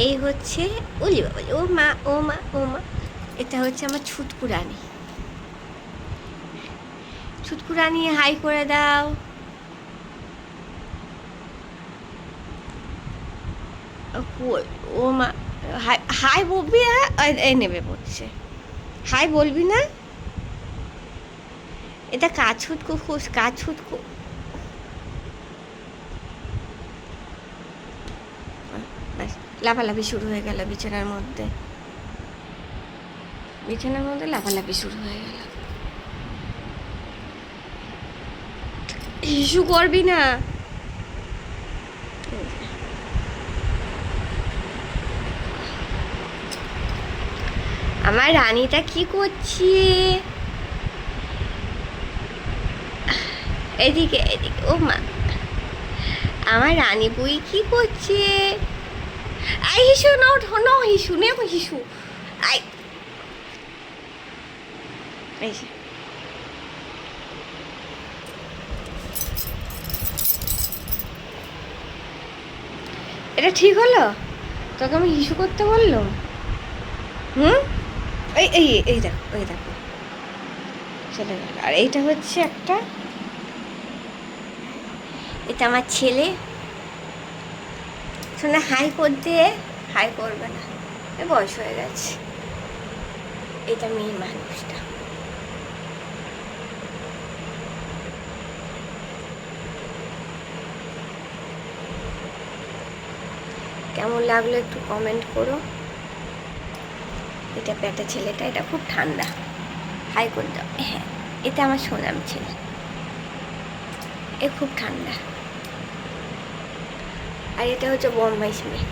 এই হচ্ছে ওলি বাবা, ও মা ও মা ও মা, এটা হচ্ছে আমার ছুটকু রানী। ছুটকু রানী হাই করে দাও। ও মা, হাই হাই বলবি না? এই নেবে পড়ছে, হাই বলবি না? এটা কাজ ছুটকু, খুশ কাজ ছুটকু। লাফালাফি শুরু হয়ে গেল বিছানার মধ্যে, বিছানার মধ্যে লাফালাফি শুরু হয়ে গেল। ইস্যু করবি না। আমার রানীটা কি করছে? এদিকে এদিকে, ও মা, আমার রানী বুই কি করছে? আই হিসু, নো নো হিসু, নে হিসু, আই এই যে। এটা ঠিক হলো? তোকে আমি হিসু করতে বললাম? হুম, এই এই এই দেখো, এই দেখো চলে গেল। আর এইটা হচ্ছে একটা, এটা আমার ছেলে। শোনা হাই করতে, হাই করবে না, এ বয়স হয়ে গেছে। এটা মেয়ে মানুষটা। কেমন লাগলো একটু কমেন্ট করো। এটা পেটে ছেলেটা, এটা খুব ঠান্ডা। হাই করে দাও। হ্যাঁ, এটা আমার সোনাম ছেলে, এ খুব ঠান্ডা। আর এটা হচ্ছে বম্বাই মেয়ে।